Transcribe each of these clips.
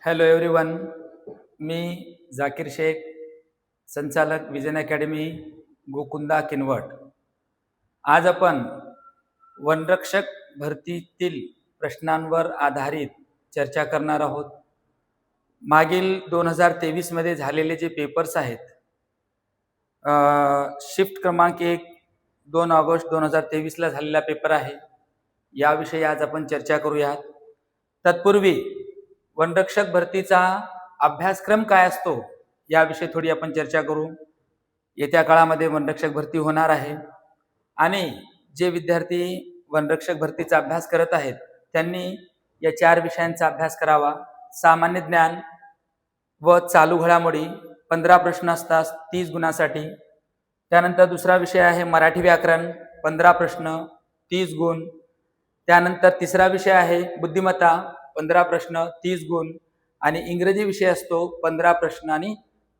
Hello everyone, मी जाकीर शेख, संचालक vision academy Gokunda Kinwat. आज आपण वनरक्षक भरतीतील प्रश्नांवर आधारित चर्चा करणार आहोत. मागील 2023 मध्ये झालेले जे पेपर्स आहेत, शिफ्ट क्रमांक 1 2 ऑगस्ट 2023 ला झालेला पेपर आहे. याविषयी आज आपण चर्चा करूयात. तत्पूर्वी वनरक्षक भरतीचा अभ्यासक्रम काय असतो याविषयी थोडी आपण चर्चा करू. येत्या काळामध्ये वनरक्षक भरती होणार आहे आणि जे विद्यार्थी वनरक्षक भरतीचा अभ्यास करत आहेत त्यांनी या 4 विषयांचा अभ्यास करावा. सामान्य ज्ञान व चालू घडामोडी 15 प्रश्न असतात 30 गुणासाठी. त्यानंतर दुसरा विषय आहे मराठी व्याकरण, 15 प्रश्न 30 गुण. त्यानंतर तिसरा विषय आहे बुद्धिमत्ता, 15 प्रश्न 30 गुण. आणि इंग्रजी विषय असतो 15 प्रश्न आणि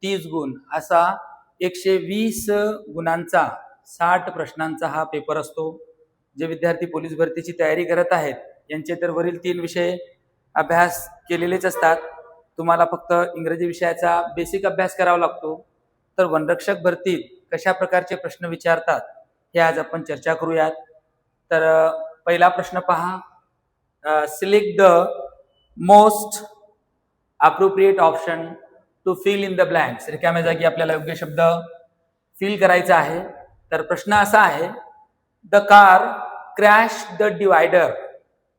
30 गुण. असा 120 गुणांचा 60 प्रश्नांचा हा पेपर असतो. जे विद्यार्थी पोलीस भरतीची तयारी करत आहेत यांचे तर वरील 3 विषय अभ्यास केलेलेच असतात. तुम्हाला फक्त इंग्रजी विषयाचा बेसिक अभ्यास करावा लागतो. तर वनरक्षक भरतीत कशा प्रकारचे प्रश्न विचारतात हे आज आपण चर्चा करूयात. तर पहिला प्रश्न पहा. Select the most appropriate option to fill in the blanks. रिकाम्या जागी आपल्याला योग्य शब्द फिल करायचा आहे. तर प्रश्न असा आहे, the car crash the divider.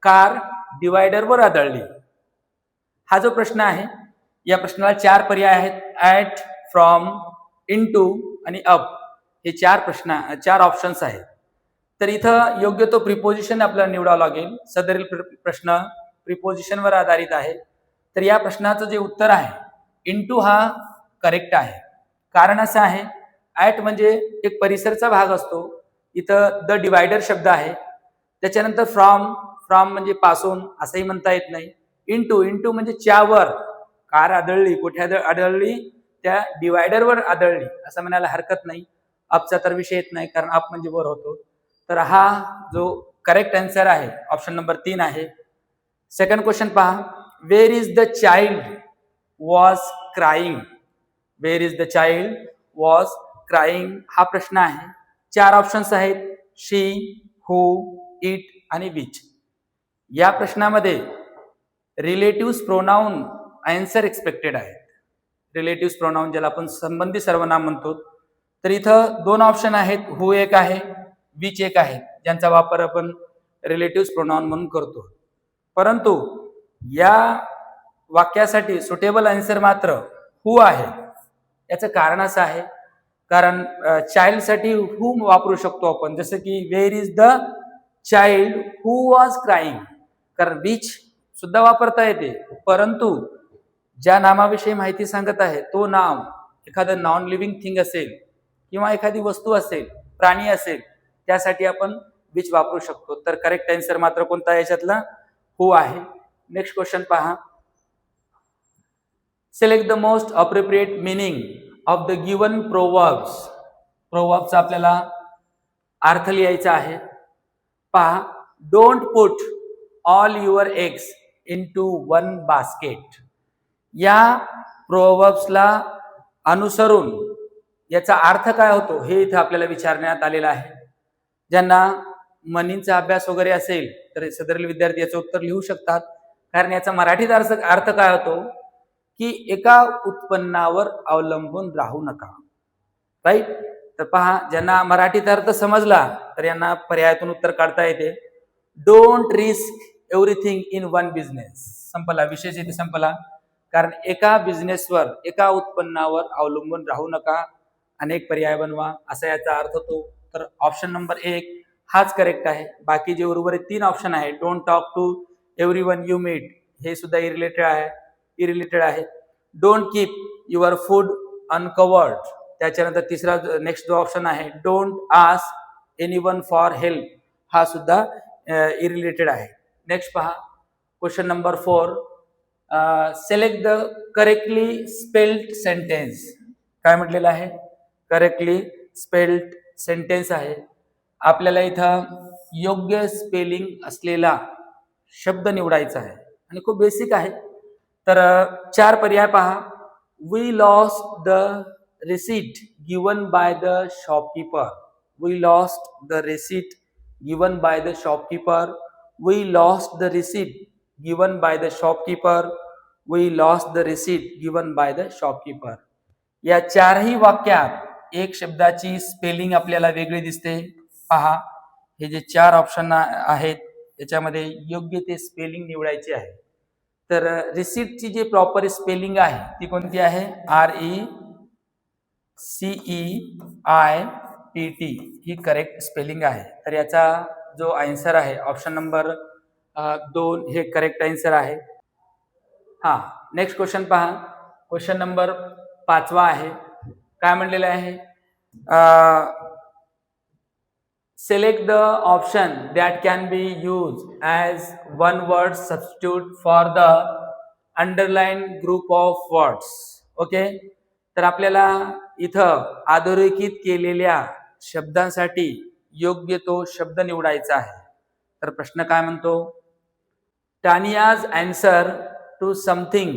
Car डिवायडरवर आदळली. हा जो प्रश्न आहे या प्रश्नाला 4 पर्याय आहेत. ॲट, फ्रॉम, इनटू आणि अप हे 4 ऑप्शन्स आहेत. तर इथं योग्य तो प्रिपोजिशन आपल्याला निवडावं लागेल. सदरील प्रश्न प्रिपोजिशनवर आधारित आहे. तर या प्रश्नाचं जे उत्तर आहे इनटू हा करेक्ट आहे. कारण असं आहे, ॲट म्हणजे एक परिसरचा भाग असतो. इथं द डिवायडर शब्द आहे. त्याच्यानंतर फ्रॉम म्हणजे पासून असंही म्हणता येत नाही. इनटू म्हणजे च्यावर. कार आदळली, कुठे आदळली? त्या डिवायडरवर आदळली असं म्हणायला हरकत नाही. अपचा तर विषय येत नाही, कारण अप म्हणजे वर होतो. तर हा जो करेक्ट आन्सर आहे ऑप्शन नंबर 3 आहे. सेकंड क्वेश्चन पहा. Where is the child was crying. Where is the child was crying हा प्रश्न आहे. 4 ऑप्शन्स आहेत, शी, हू, इट आणि विच. या प्रश्नामध्ये रिलेटिव्ह प्रोनाउन आन्सर एक्सपेक्टेड आहे. रिलेटिव्ह प्रोनाउन ज्याला आपण संबंधी सर्वनाम म्हणतो. तर इथं 2 ऑप्शन आहेत, हू एक आहे, विच एक आहे, ज्यांचा वापर आपण रिलेटिव्ह प्रोनाउन म्हणून करतो. परंतु या वाक्यासाठी सुटेबल आन्सर मात्र हू आहे. याचं कारण असं आहे, कारण चाइल्डसाठी हू वापरू शकतो आपण, जसं की where is the child who was crying. कारण विच सुद्धा वापरता येते, परंतु ज्या नामाविषयी माहिती सांगत आहे तो नाम एखादं नॉन लिव्हिंग थिंग असेल किंवा एखादी वस्तू असेल, प्राणी असेल, त्यासाठी आपण विच वापरू शकतो. तर करेक्ट आन्सर मात्र कोणता याच्यातला? हू आहे. नेक्स्ट क्वेश्चन पहा. Select the most appropriate meaning of the given proverbs. प्रोवर्ब्सचा आपल्याला अर्थ लिहायचा आहे. पहा. Don't put all your eggs into one basket. या प्रोवर्ब्सला अनुसरून याचा अर्थ काय होतो हे इथं आपल्याला विचारण्यात आलेला आहे. ज्यांना म्हणींचा अभ्यास वगैरे असेल तर सदरील विद्यार्थी याचं उत्तर लिहू शकतात. कारण याचा मराठीत अर्थ काय होतो की एका उत्पन्नावर अवलंबून राहू नका. राईट. तर पहा, ज्यांना मराठीत अर्थ समजला तर यांना पर्यायातून उत्तर काढता येते. Don't risk everything in one business. संपला विषय, इथे संपला. कारण एका बिझनेसवर, एका उत्पन्नावर अवलंबून राहू नका, अनेक पर्याय बनवा असा याचा अर्थ होतो. तर ऑप्शन नंबर 1 हाच करेक्ट आहे. बाकी जे उर्वरित 3 ऑप्शन आहे, don't talk to everyone you meet, हे सुद्धा इरिलेटेड आहे. Don't keep your food uncovered. त्याच्यानंतर तिसरा नेक्स्ट जो ऑप्शन आहे, don't ask anyone for help, हा सुद्धा इरिलेटेड आहे. नेक्स्ट पहा. Question number 4. Select the correctly spelled sentence. काय म्हटलेलं आहे? करेक्टली स्पेल्ड सेंटेन्स आहे. आपल्याला इथं योग्य स्पेलिंग असलेला शब्द निवडायचा आहे आणि खूप बेसिक आहे. तर चार पर्याय पहा. We lost the receipt given by the shopkeeper. We lost the receipt given by the shopkeeper. We lost the receipt given by the shopkeeper. We lost the receipt given by the shopkeeper. या चारही वाक्यात एक शब्दाची spelling आपल्याला वेगळी दिसते. पहा, हे जे चार ऑप्शन आहेत त्याच्यामध्ये योग्य ते स्पेलिंग निवडायचे आहे. तर रिसीटची जी प्रॉपर स्पेलिंग आहे ती कोणती आहे? RECEIPT ही करेक्ट स्पेलिंग आहे. तर याचा जो आन्सर आहे ऑप्शन नंबर 2 हे करेक्ट आन्सर आहे. हा, नेक्स्ट क्वेश्चन पहा. क्वेश्चन नंबर 5 आहे. काय म्हणलेलं आहे? Select the option that can be used as one word substitute for the underlined group of words. Okay, तर आपल्याला इथं अधोरेखित केलेल्या शब्दांसाठी योग्य तो शब्द निवडायचा आहे. तर प्रश्न काय म्हणतो? Tania's answer to something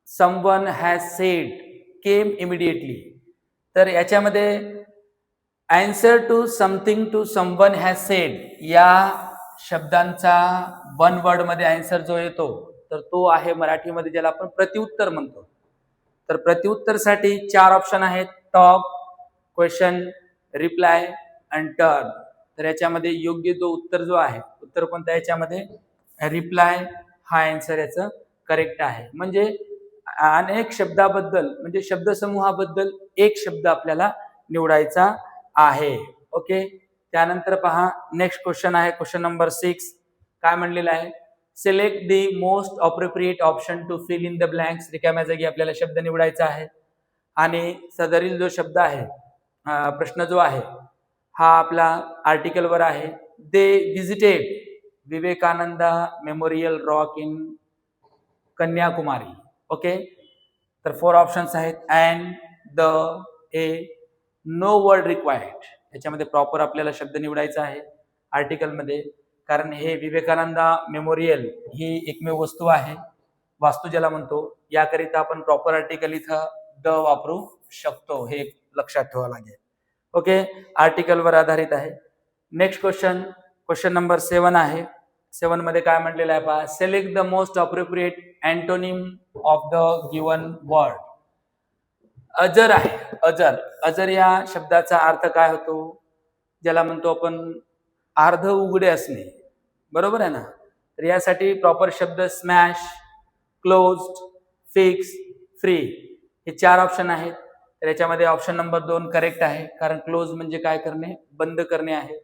someone has said came immediately. तर याच्यामध्ये answer to something to someone has said या शब्दांचा वन वर्ड मध्ये आन्सर जो येतो तर तो आहे मराठीमध्ये ज्याला आपण प्रतिउत्तर म्हणतो. तर प्रतिउत्तरसाठी चार ऑप्शन आहेत: talk, question, reply and turn. तर याच्यामध्ये योग्य तो उत्तर जो आहे, उत्तर कोणता? याच्यामध्ये रिप्लाय हा आन्सर याचं करेक्ट आहे. म्हणजे अनेक शब्दाबद्दल म्हणजे शब्दसमूहाबद्दल एक शब्द आपल्याला निवडायचा आहे. ओके, त्यानंतर पहा नेक्स्ट क्वेश्चन आहे. क्वेश्चन नंबर 6 काय म्हणलेलं आहे? Select the most appropriate option to fill in the blanks. रिकाम्या जागी आपल्याला शब्द निवडायचा आहे आणि सदरील जो शब्द आहे, प्रश्न जो आहे हा आपला आर्टिकल वर आहे. They visited Vivekananda memorial rock in Kanyakumari. Okay, तर 4 ऑप्शन्स आहेत. And, the, a, no word required. याच्यामध्ये प्रॉपर आपल्याला शब्द निवडायचा आहे आर्टिकल मध्ये, कारण हे विवेकानंदा मेमोरियल ही एकमेव वस्तू आहे, वास्तू ज्याला म्हणतो. याकरिता आपण प्रॉपर आर्टिकल इथं द वापरू शकतो, हे लक्षात ठेवावं लागेल. ओके, आर्टिकलवर आधारित आहे. नेक्स्ट क्वेश्चन, क्वेश्चन नंबर 7 आहे. 7 मध्ये काय म्हटलेलं आहे पहा. Select the most appropriate antonym of the given word. अजर आहे. अजर, अजर या शब्दाचा अर्थ काय होतो? ज्याला म्हणतो आपण अर्ध उघडे असणे, बरोबर आहे ना. तर यासाठी प्रॉपर शब्द स्मॅश, क्लोज्ड, फिक्स, फ्री हे 4 ऑप्शन आहेत. तर याच्यामध्ये ऑप्शन नंबर 2 करेक्ट आहे, कारण क्लोज म्हणजे काय करणे? बंद करणे आहे.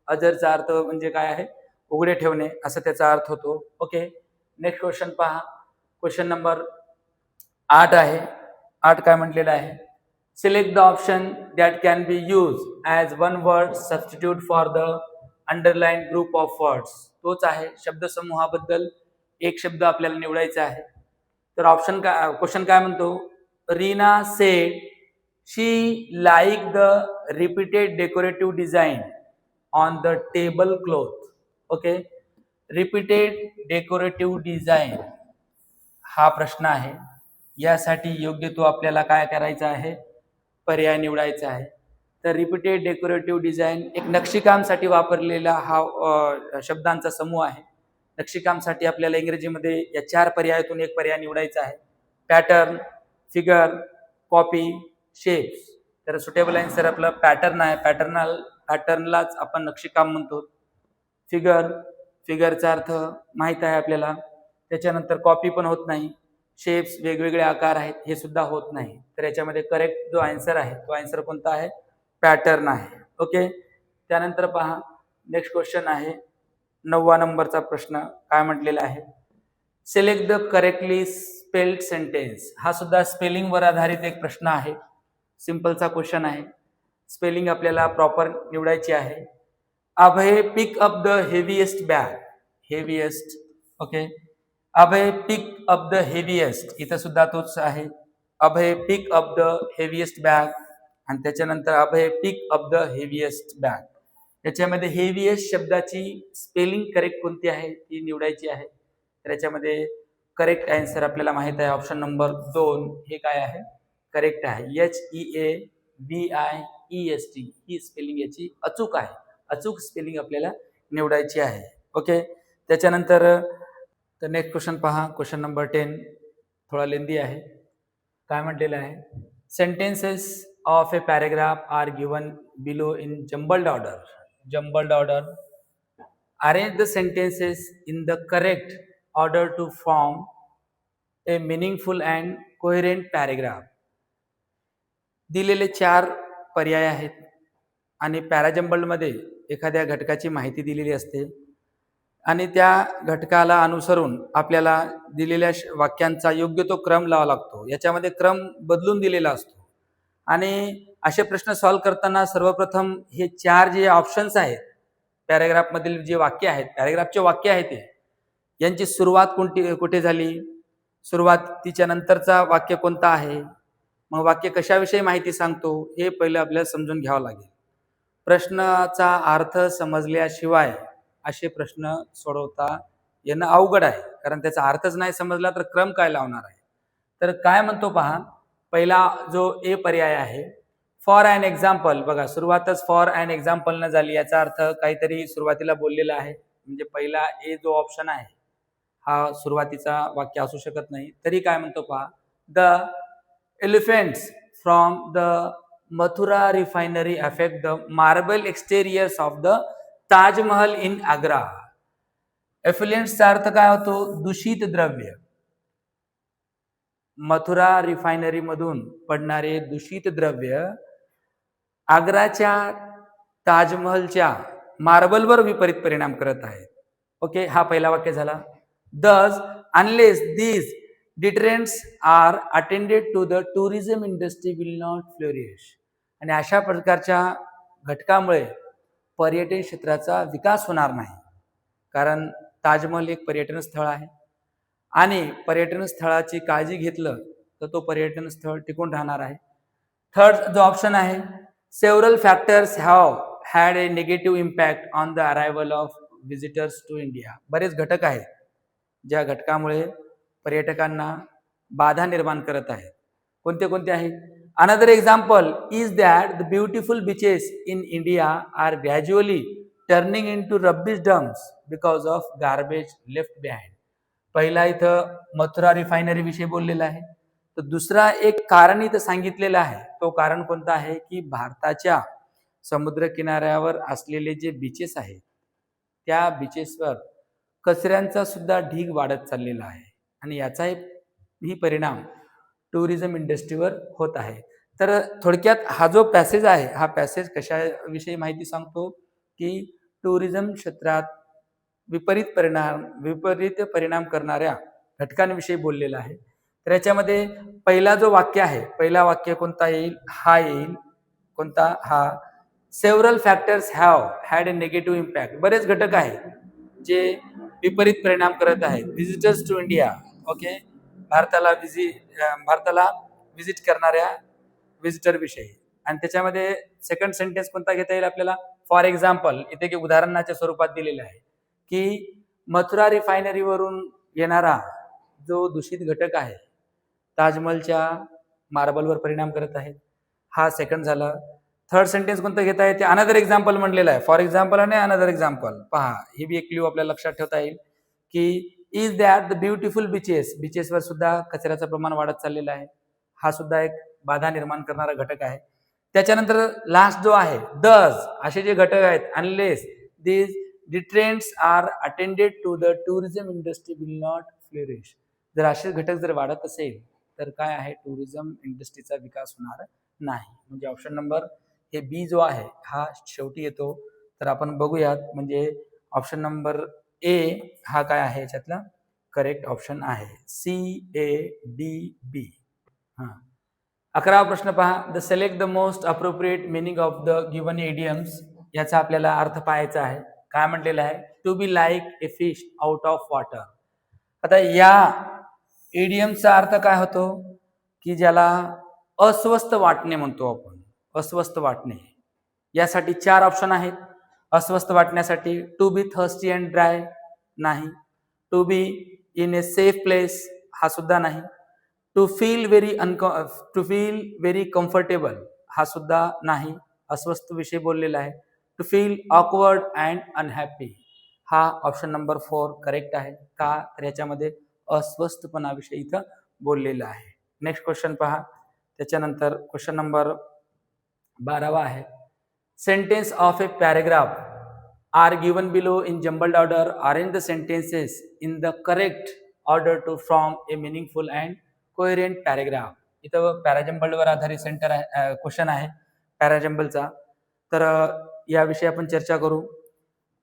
अजरचा अर्थ म्हणजे काय आहे? उघडे ठेवणे असा त्याचा अर्थ होतो. ओके, नेक्स्ट क्वेश्चन पहा. क्वेश्चन नंबर 8 आहे. 8 काय म्हटलेलं आहे? Select the option that can be use as one word substitute for the underline group of words. तोच आहे, शब्दसमूहाबद्दल एक शब्द आपल्याला निवडायचा आहे. तर ऑप्शन काय, क्वेश्चन काय म्हणतो? Reena sed she like the repeated decorative design on the table cloth. Okay, repeated decorative design हा प्रश्न आहे. यासाठी योग्य तो आपल्याला काय करायचा आहे? पर्याय निवडायचा आहे. तर रिपीटेड डेकोरेटिव्ह डिझाईन एक नक्षीकामसाठी वापरलेला हा शब्दांचा समूह आहे. नक्षीकामसाठी आपल्याला इंग्रजीमध्ये या 4 पर्यायातून एक पर्याय निवडायचा आहे. Pattern, figure, copy, shapes. तर सुटेबल आन्सर आपलं पॅटर्न आहे. पॅटर्नलाच आपण नक्षीकाम म्हणतो. फिगर, फिगरचा अर्थ माहित आहे आपल्याला. त्याच्यानंतर कॉपी पण होत नाही. शेप्स वेगवेगळे आकार आहेत, हे सुद्धा होत नाही. तर याच्यामध्ये करेक्ट जो आन्सर आहे तो आन्सर कोणता आहे? पॅटर्न आहे. ओके, त्यानंतर पहा नेक्स्ट क्वेश्चन आहे. 9 नंबरचा प्रश्न काय म्हटलेला आहे? Select the correctly spelled sentence. हा सुद्धा स्पेलिंग वर आधारित एक प्रश्न आहे. सिंपलचा क्वेश्चन आहे. स्पेलिंग आपल्याला प्रॉपर निवडायची आहे. Abhay pick up the heaviest bag. Heaviest. Okay, Abhay pick up the heaviest. इथं सुद्धा तोच आहे. Abhay pick up the heaviest bag आणि त्याच्यानंतर Abhay pick up the heaviest bag. याच्यामध्ये हेवीएस्ट शब्दाची स्पेलिंग करेक्ट कोणती आहे ती निवडायची आहे. तर याच्यामध्ये करेक्ट आन्सर आपल्याला माहित आहे ऑप्शन नंबर 2 हे काय आहे करेक्ट आहे. HEABIEST ही स्पेलिंग याची अचूक आहे. अचूक स्पेलिंग आपल्याला निवडायची आहे. ओके. त्याच्यानंतर नेक्स्ट क्वेश्चन पहा. क्वेश्चन नंबर 10 थोडा लेंदी आहे. काय म्हटलेलं आहे? Sentences of a paragraph are given below in jumbled order. Jumbled order. Arrange the sentences in the correct order to form a meaningful and coherent paragraph. दिलेले 4 पर्याय आहेत आणि पॅराजम्बल्ड मध्ये एखाद्या घटकाची माहिती दिलेली असते आणि त्या घटकाला अनुसरून आपल्याला दिलेल्या वाक्यांचा योग्य तो क्रम लावा लागतो. याच्यामध्ये क्रम बदलून दिलेला असतो आणि असे प्रश्न सॉल्व्ह करताना सर्वप्रथम हे 4 जे ऑप्शन्स आहेत पॅराग्राफ मधील जे वाक्य आहेत पॅराग्राफचे वाक्य आहेत ते यांची सुरुवात कुठे झाली, सुरुवातीच्या नंतरचा वाक्य कोणता आहे, मग वाक्य कशाविषयी माहिती सांगतो हे पहिलं आपल्याला समजून घ्यावं लागेल. प्रश्नाचा अर्थ समजल्याशिवाय असे प्रश्न सोडवता येणं अवघड आहे कारण त्याचा अर्थच नाही समजला तर क्रम काय लावणार आहे. तर काय म्हणतो पहा, पहिला जो ए पर्याय आहे फॉर अन एक्झाम्पल. बघा सुरुवातच फॉर अन एक्झाम्पल न झाली याचा अर्थ काहीतरी सुरुवातीला बोललेला आहे म्हणजे पहिला ए जो ऑप्शन आहे हा सुरुवातीचा वाक्य असू शकत नाही. तरी काय म्हणतो पहा, the effluents from the Mathura refinery affect the marble exteriors of the Taj Mahal in Agra. एफ्लुएंट्सचा अर्थ काय होतो, दूषित द्रव्य. मथुरा रिफायनरी मधून पडणारे दूषित द्रव्य आग्राच्या ताजमहलच्या मार्बलवर विपरीत परिणाम करत आहेत. ओके, हा पहिला वाक्य झाला. Thus unless these deterrents are attended to the tourism industry will not flourish. आणि अशा प्रकारच्या घटकामुळे पर्यटन क्षेत्राचा विकास होणार नाही कारण ताजमहल एक पर्यटन स्थळ आहे आणि पर्यटन स्थळाची काळजी घेतलं तर तो पर्यटन स्थळ टिकून राहणार आहे. थर्ड जो ऑप्शन आहे, several factors have had a negative impact on the arrival of visitors to India. बरेच घटक आहेत ज्या घटकामुळे पर्यटकांना बाधा निर्माण करत आहेत. कोणते कोणते आहेत? Another example is that the beautiful beaches in India are gradually turning into rubbish dumps because of garbage left behind. पहिला इथं मथुरा रिफायनरी विषयी बोललेला आहे. तर दुसरा एक कारण इथं सांगितलेलं आहे. तो कारण कोणता आहे की भारताच्या समुद्र किनाऱ्यावर असलेले जे बीचेस आहेत त्या बीचेसवर कचऱ्यांचा सुद्धा ढीग वाढत चाललेला आहे आणि याचा ही परिणाम टुरिझम इंडस्ट्रीवर होत आहे. तर थोडक्यात हा जो पॅसेज आहे हा पॅसेज कशाविषयी माहिती सांगतो की टुरिझम क्षेत्रात विपरीत परिणाम करणाऱ्या घटकांविषयी बोललेला आहे. तर याच्यामध्ये पहिला जो वाक्य आहे, पहिला वाक्य कोणता येईल, हा येईल. कोणता? हा. Several factors have had a negative impact. बरेच घटक आहेत जे विपरीत परिणाम करत आहेत. Visitors to India. ओके, भारताला व्हिजिट करणाऱ्या व्हिजिटर विषयी. आणि त्याच्यामध्ये सेकंड सेंटेन्स कोणता घेता येईल आपल्याला, फॉर एक्झाम्पल. इथे की उदाहरणाच्या स्वरूपात दिलेलं आहे की मथुरा रिफायनरीवरून येणारा जो दूषित घटक आहे ताजमहलच्या मार्बलवर परिणाम करत आहे. हा सेकंड झाला. थर्ड सेंटेन्स कोणतं घेता येते, अनदर एक्झाम्पल म्हणलेलं आहे. फॉर एक्झाम्पल आणि अनदर एक्झाम्पल. पहा, ही बी एक क्ल्यू आपल्याला लक्षात ठेवता येईल की is that the beautiful beaches. बीचेसवर सुद्धा कचऱ्याचं प्रमाण वाढत चाललेलं आहे. हा सुद्धा एक बाधा निर्माण करणारा घटक आहे. त्याच्यानंतर लास्ट जो आहे दस, असे जे घटक आहेत, unless these deterrents are attended to the tourism industry will not flourish. जर असे घटक जर वाढत असेल तर काय आहे, टुरिझम इंडस्ट्रीचा विकास होणार नाही. म्हणजे ऑप्शन नंबर हे बी जो आहे हा शेवटी येतो. तर आपण बघूयात, म्हणजे ऑप्शन नंबर ए हा काय आहे याच्यातला करेक्ट ऑप्शन आहे. CADB. हा. 11वा प्रश्न पहा, the select the most appropriate meaning of the given idioms. याचा आपल्याला अर्थ पाहायचा आहे. काय म्हटलेलं आहे, to be like a fish out of water. आता या इडियमचा अर्थ काय होतो की ज्याला अस्वस्थ वाटणे म्हणतो आपण. अस्वस्थ वाटणे, यासाठी 4 ऑप्शन आहेत. अस्वस्थ वाटण्यासाठी to be thirsty and dry नाही, to be in a safe place हा सुद्धा नाही. टू फील व्हेरी कम्फर्टेबल हा सुद्धा नाही. अस्वस्थ विषयी बोललेला आहे. To feel awkward and unhappy हा ऑप्शन नंबर 4 करेक्ट आहे. का तर याच्यामध्ये अस्वस्थपणाविषयी इथं बोललेलं आहे. नेक्स्ट क्वेश्चन पहा. त्याच्यानंतर क्वेश्चन नंबर 12 आहे. Sentence of a paragraph are given below in jumbled order. Arrange the sentences in the correct order to form a meaningful and coherent paragraph. इथं पॅराजम्बलवर आधारित क्वेश्चन आहे पॅराजम्बलचा. तर याविषयी आपण चर्चा करू.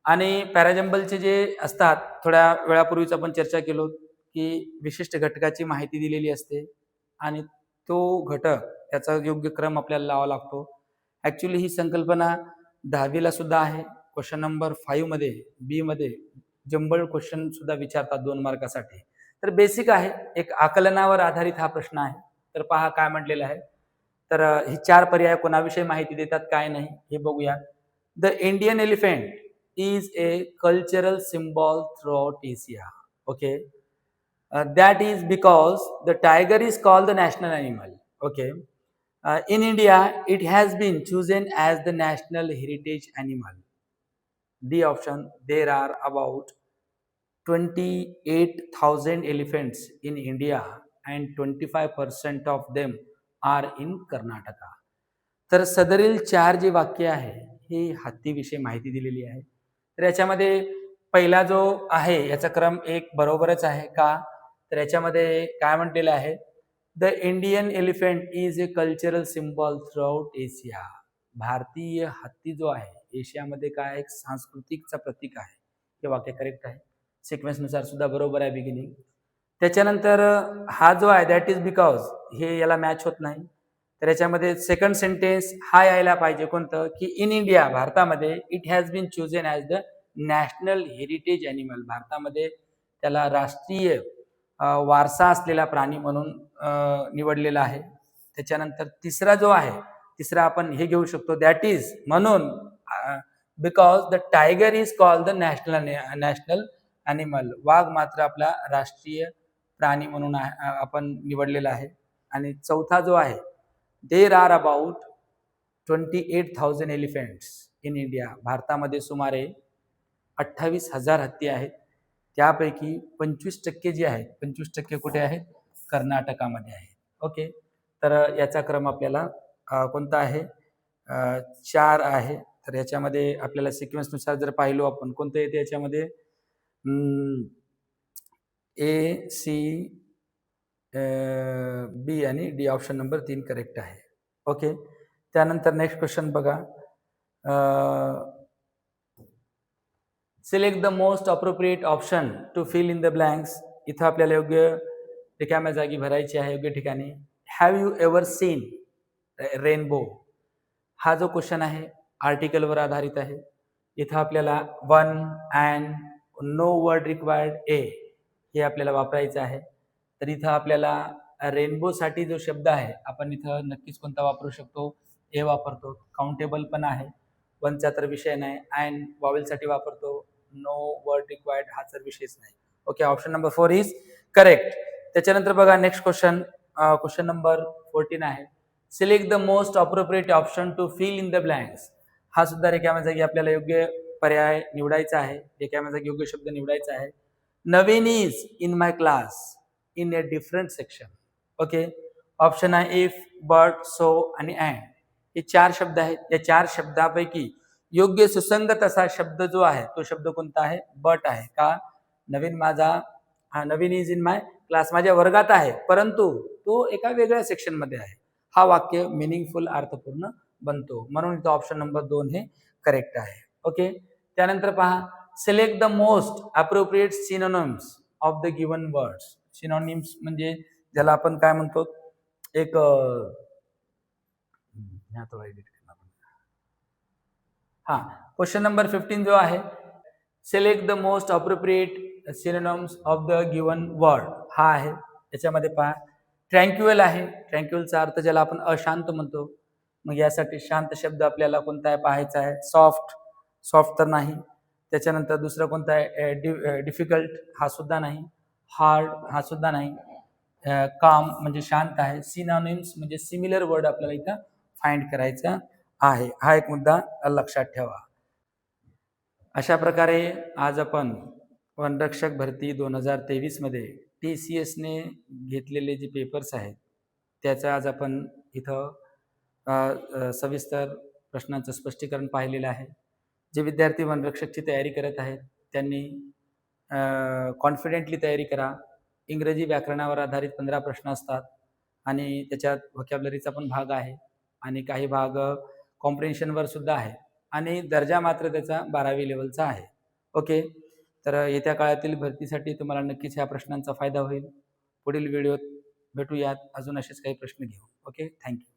आणि पॅराजम्बलचे जे असतात, थोड्या वेळापूर्वीच आपण चर्चा केलो की विशिष्ट घटकाची माहिती दिलेली असते आणि तो घटक त्याचा योग्य क्रम आपल्याला लावा लागतो. ऍक्च्युली ही संकल्पना 10वीला सुद्धा आहे. क्वेश्चन नंबर 5 मध्ये बी मध्ये जंबल क्वेश्चन सुद्धा विचारतात 2 मार्कासाठी. तर बेसिक आहे, एक आकलनावर आधारित हा प्रश्न आहे. तर पहा काय म्हटलेलं आहे. तर ही 4 पर्याय कोणाविषयी माहिती देतात काय नाही हे बघूया. The Indian elephant is a cultural symbol throughout Asia. Okay, that is because the tiger is called the national animal. Okay, in India it has been chosen as the national heritage animal. D option. There are about 28,000 elephants in India and 25% of them are in Karnataka. तर सदरील 4 जे वाक्य आहे हे हत्तीविषयी माहिती दिलेली आहे. तर याच्यामध्ये पहिला जो आहे याचा क्रम एक बरोबरच आहे. का तर याच्यामध्ये काय म्हटलेलं आहे, the Indian elephant is a cultural symbol throughout Asia. भारतीय हत्ती जो आहे एशियामध्ये काय एक सांस्कृतिकचा प्रतीक आहे. हे वाक्य करेक्ट आहे. सिक्वेन्सनुसार सुद्धा बरोबर आहे बिगिनिंग. त्याच्यानंतर हा जो आहे दॅट इज बिकॉज हे याला मॅच होत नाही. तर याच्यामध्ये सेकंड सेंटेन्स हा यायला पाहिजे कोणतं, की इन इंडिया भारतामध्ये it has been chosen as the national heritage animal. भारतामध्ये त्याला राष्ट्रीय वारसा असलेला प्राणी म्हणून निवडलेला आहे. त्याच्यानंतर तिसरा जो आहे, तिसरा आपण हे घेऊ शकतो दॅट इज म्हणून because the tiger is called the national animal. वाघ मात्र आपला राष्ट्रीय प्राणी म्हणून आपण निवडलेला आहे. आणि चौथा जो आहे, there are about 28,000 elephants in India. भारतामध्ये सुमारे 28,000 हत्ती आहेत. त्यापैकी 25% जे आहेत, 25% कुठे आहेत, कर्नाटकामध्ये आहेत. ओके, तर याचा क्रम आपल्याला कोणता आहे, 4 आहे. तर याच्यामध्ये आपल्याला सिक्वेन्सनुसार जर पाहिलो आपण कोणतं येते याच्यामध्ये, ए सी बी आणि डी ऑप्शन नंबर 3 करेक्ट आहे. ओके, त्यानंतर नेक्स्ट क्वेश्चन बघा. Select the most appropriate option to fill in the blanks. इथं आपल्याला योग्य रिकाम्या जागी भरायची आहे योग्य ठिकाणी. Have you ever seen rainbow हा जो क्वेश्चन आहे आर्टिकलवर आधारित आहे. इथं आपल्याला one and no word required a हे आपल्याला वापरायचं आहे. तर इथं आपल्याला रेनबोसाठी जो शब्द आहे आपण इथं नक्कीच कोणता वापरू शकतो, ए वापरतो. काउंटेबल पण आहे, वनचा तर विषय नाही. अँड वॉवेलसाठी वापरतो. नो वर्ड रिक्वायर्ड हा तर विषयच नाही. Okay, option number 4 is correct. त्याच्यानंतर बघा नेक्स्ट क्वेश्चन, क्वेश्चन नंबर 14 आहे. Select the most appropriate option to fill in the blanks. हा सुद्धा रिकाम्या जागी आपल्याला योग्य पर्याय निवडायचा आहे, रिकाम्या जागी योग्य शब्द निवडायचा आहे. Navin is in my class in a different section. Okay, option आहे इफ, बट, सो आणि अँड. हे 4 शब्द आहेत. या 4 शब्दापैकी योग्य सुसंगत असा शब्द जो आहे तो शब्द कोणता आहे, बट आहे. का नवीन इज इन माय क्लास माझ्या वर्गात आहे, परंतु तो एका वेगळ्या सेक्शन मध्ये आहे. हा वाक्य मिनिंगफुल अर्थपूर्ण बनतो, म्हणून इथं ऑप्शन नंबर 2 हे करेक्ट आहे. ओके, त्यानंतर पहा. Select the most appropriate synonyms of the given words. Synonyms म्हणजे ज्याला आपण काय म्हणतो, एक क्वेश्चन नंबर 15 जो आहे, select the most appropriate synonyms of the given word हा आहे. याच्यामध्ये पहा ट्रँक्युअल आहे. ट्रँक्युअलचा अर्थ ज्याला आपण अशांत म्हणतो. मग यासाठी शांत शब्द आपल्याला कोणता आहे पाहायचा आहे. सॉफ्ट तर नाही. त्याच्यानंतर दुसरा कोणता आहे, डिफिकल्ट हा सुद्धा नाही. हार्ड हा सुद्धा नाही. काम म्हणजे शांत आहे. सिनॉनिम्स म्हणजे सिमिलर वर्ड आपल्याला इथं फाइंड करायचा आहे. हा एक मुद्दा लक्षात ठेवा. अशा प्रकारे आज आपण वनरक्षक भरती 2023 मध्ये TCSने घेतलेले जे पेपर्स आहेत त्याचं आज आपण इथं सविस्तर प्रश्नांचं स्पष्टीकरण पाहिलेलं आहे. जे विद्यार्थी वनरक्षकची तयारी करत आहेत त्यांनी कॉन्फिडेंटली तयारी करा. इंग्रजी व्याकरणावर आधारित 15 प्रश्न असतात आणि त्याच्यात व्होकॅब्युलरीचा पण भाग आहे आणि काही भाग कॉम्प्रिहेन्शनवर सुद्धा आहे आणि दर्जा मात्र त्याचा 12वी लेवलचा आहे. ओके, तर येत्या काळातील भरतीसाठी तुम्हाला नक्कीच ह्या प्रश्नांचा फायदा होईल. पुढील व्हिडिओत भेटूयात, अजून असेच काही प्रश्न घेऊ. Okay, thank you.